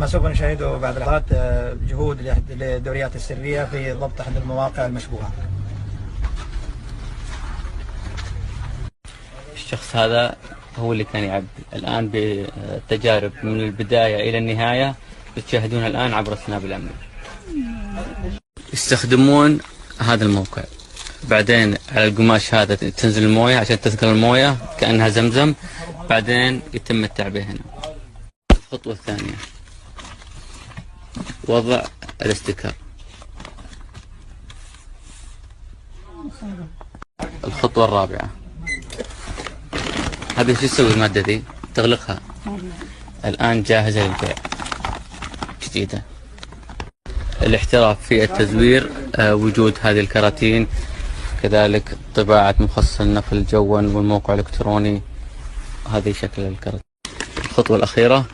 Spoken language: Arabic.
ما سوف نشاهده بعد لحظات جهود للدوريات السرية في ضبط أحد المواقع المشبوهة. الشخص هذا هو اللي كان يعبي. الآن بالتجارب من البداية إلى النهاية بتشاهدونها الآن عبر السناب الأمني. يستخدمون هذا الموقع، بعدين على القماش هذا تنزل الموية عشان تثقل الموية كأنها زمزم، بعدين يتم التعبئة هنا. الخطوة الثانية وضع الاستيكر. الخطوة الرابعة، هذه شو تسوي المادة دي؟ تغلقها. الآن جاهزة للبيع جديدة. الاحتراف في التزوير، وجود هذه الكراتين، كذلك طباعة مفصل نقل جوا والموقع الإلكتروني. هذه شكل الكراتين. الخطوة الأخيرة